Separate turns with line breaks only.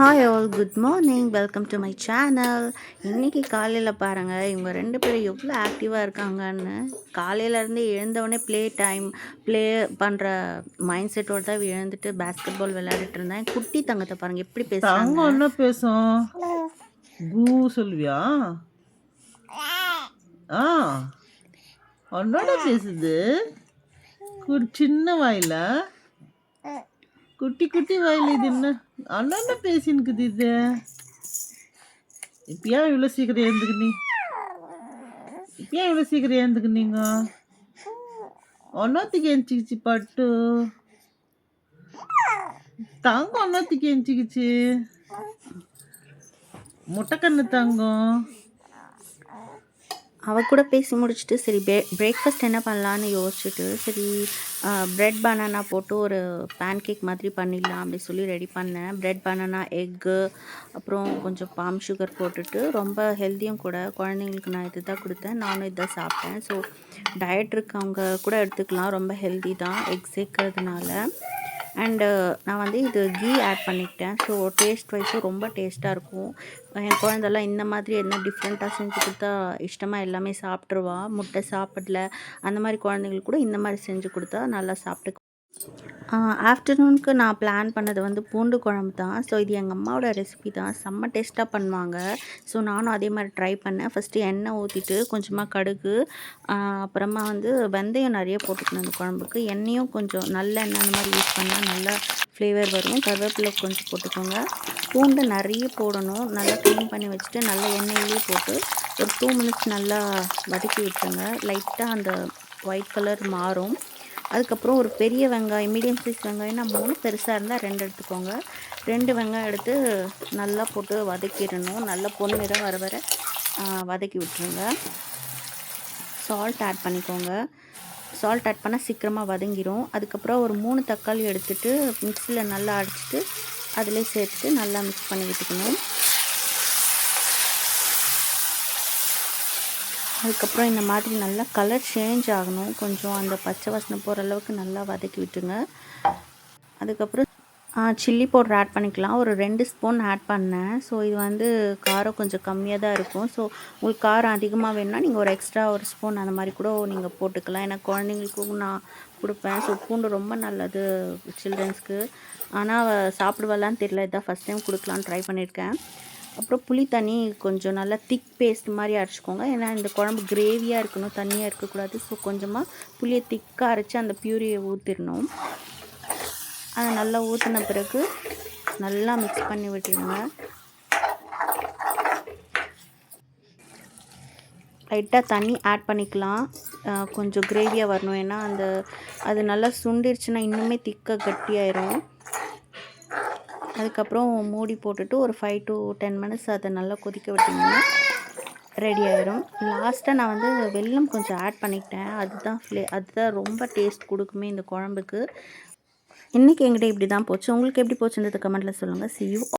Hi all, good morning. Welcome to my channel. இன்றைக்கி காலையில் பாருங்கள், இவங்க 2 பேரும் எவ்வளோ ஆக்டிவாக இருக்காங்கன்னு. காலையிலேருந்து எழுந்தவொடனே ப்ளே பண்ணுற மைண்ட் செட்டோடு தான் எழுந்துட்டு பேஸ்கெட் பால் விளையாடிட்டு இருந்தேன். குட்டி தங்கத்தை பாருங்கள் எப்படி பேசுகிறாங்க.
தங்கம் என்ன பேசும்? பூ சொல்லுவியா? ஆ உன்னோட பேசுது. சின்ன வாயில, குட்டி குட்டி வாயில. இது என்ன அண்ணா பேசினுக்குது இது? இப்பயா இவ்வளோ சீக்கிரம் எழுந்துக்குனீ? இப்பயா இவ்வளோ சீக்கிரம் எழுந்துக்குனீங்க? ஒன்னத்துக்கு எந்திக்கிச்சு பட்டு. தங்கம் ஒன்னத்துக்கு எந்திக்கிச்சு. முட்டைக்கண்ணு தங்கம்.
அவள் கூட பேசி முடிச்சுட்டு சரி பிரேக்ஃபாஸ்ட் என்ன பண்ணலான்னு யோசிச்சுட்டு சரி ப்ரெட் பனானா போட்டு ஒரு பேன் கேக் மாதிரி பண்ணிடலாம் அப்படி சொல்லி ரெடி பண்ணேன். ப்ரெட் பனானா, எக்கு, அப்புறம் கொஞ்சம் பாம் சுகர் போட்டுட்டு ரொம்ப ஹெல்த்தியும் கூட. குழந்தைங்களுக்கு நான் இது தான் கொடுத்தேன், நானும் இதை சாப்பிட்டேன். ஸோ டயட் இருக்கவங்க கூட எடுத்துக்கலாம், ரொம்ப ஹெல்த்தி தான் எக் சேர்க்கறதுனால. அண்டு நான் வந்து இது கீ ஆட் பண்ணிக்கிட்டேன். ஸோ டேஸ்ட் வைஸும் ரொம்ப டேஸ்ட்டாக இருக்கும். என் குழந்தெல்லாம் இந்த மாதிரி என்ன டிஃப்ரெண்ட்டாக செஞ்சு கொடுத்தா இஷ்டமாக எல்லாமே சாப்பிட்ருவா. முட்டை சாப்பிடல அந்த மாதிரி குழந்தைங்களுக்கு கூட இந்த மாதிரி செஞ்சு கொடுத்தா நல்லா சாப்பிட்டு. ஆஃப்டர்நூனுக்கு நான் பிளான் பண்ணது வந்து பூண்டு குழம்பு தான். ஸோ இது எங்கள் அம்மாவோட ரெசிபி தான், செம்ம டேஸ்ட்டாக பண்ணுவாங்க. ஸோ நானும் அதே மாதிரி ட்ரை பண்ணேன். ஃபஸ்ட்டு எண்ணெய் ஊற்றிட்டு கொஞ்சமாக கடுகு, அப்புறமா வந்து வெந்தயம் நிறைய போட்டுக்கணும் அந்த குழம்புக்கு. எண்ணெயும் கொஞ்சம் நல்ல எண்ணெய் அந்த மாதிரி யூஸ் பண்ணால் நல்லா ஃப்ளேவர் வரும். கருவேப்பிலை கொஞ்சம் போட்டுக்கோங்க. பூண்டு நிறைய போடணும். நல்லா க்ளீன் பண்ணி வச்சுட்டு நல்லா எண்ணெயிலே போட்டு ஒரு 2 மினிட்ஸ் நல்லா வதக்கி விட்டுருங்க. லைட்டாக அந்த ஒயிட் கலர் மாறும். அதுக்கப்புறம் ஒரு பெரிய வெங்காயம், மீடியம் சைஸ் வெங்காயம்னா 3, பெருசாக இருந்தால் 2 எடுத்துக்கோங்க. 2 வெங்காயம் எடுத்து நல்லா போட்டு வதக்கிடணும். நல்லா பொன்னிறம் வர வர வதக்கி விட்டுருங்க. சால்ட் ஆட் பண்ணிக்கோங்க. சால்ட் ஆட் பண்ணால் சீக்கிரமாக வதங்கிடும். அதுக்கப்புறம் ஒரு 3 தக்காளி எடுத்துகிட்டு மிக்ஸியில் நல்லா அடிச்சுட்டு அதிலே சேர்த்துட்டு நல்லா மிக்ஸ் பண்ணி விட்டுக்கணும். அதுக்கப்புறம் இந்த மாதிரி நல்லா கலர் சேஞ்ச் ஆகணும். கொஞ்சம் அந்த பச்சை வாசனை போகிற அளவுக்கு நல்லா வதக்கி விட்டுருங்க. அதுக்கப்புறம் சில்லி பவுடர் ஆட் பண்ணிக்கலாம். ஒரு 2 ஸ்பூன் ஆட் பண்ணேன். ஸோ இது வந்து காரம் கொஞ்சம் கம்மியாக தான் இருக்கும். ஸோ உங்களுக்கு காரம் அதிகமாக வேணும்னா நீங்கள் ஒரு எக்ஸ்ட்ரா ஒரு ஸ்பூன் அந்த மாதிரி கூட நீங்கள் போட்டுக்கலாம். ஏன்னா குழந்தைங்களுக்கும் நான் கொடுப்பேன். ஸோ பூண்டு ரொம்ப நல்லது சில்ட்ரன்ஸ்க்கு. ஆனால் சாப்பிடுவாளான்னு தெரியல, இதான் ஃபஸ்ட் டைம் கொடுக்கலான்னு ட்ரை பண்ணியிருக்கேன். அப்புறம் புளி தண்ணி கொஞ்சம் நல்லா திக் பேஸ்ட் மாதிரி அரைச்சிக்கோங்க. ஏன்னா இந்த குழம்பு கிரேவியாக இருக்கணும், தண்ணியாக இருக்கக்கூடாது. ஸோ கொஞ்சமாக புளியை திக்காக அரைச்சி அந்த பியூரியை ஊற்றிடணும். அதை நல்லா ஊற்றின பிறகு நல்லா மிக்ஸ் பண்ணி விட்டுருங்க. லைட்டாக தண்ணி ஆட் பண்ணிக்கலாம், கொஞ்சம் கிரேவியாக வரணும். ஏன்னா அது நல்லா சுண்டிருச்சுன்னா இன்னுமே திக்காக கட்டியாயிரும். அதுக்கப்புறம் மூடி போட்டுட்டு ஒரு 5 to 10 மினிட்ஸ் அதை நல்லா கொதிக்க விட்டிங்கன்னா ரெடி ஆயிரும். லாஸ்ட்டாக நான் வந்து வெல்லம் கொஞ்சம் ஆட் பண்ணிக்கிட்டேன். அதுதான் ரொம்ப டேஸ்ட் கொடுக்குமே இந்த குழம்புக்கு. இன்றைக்கி என்கிட்ட இப்படி தான் போச்சு. உங்களுக்கு எப்படி போச்சுன்றது கமெண்ட்டில் சொல்லுங்கள். See you.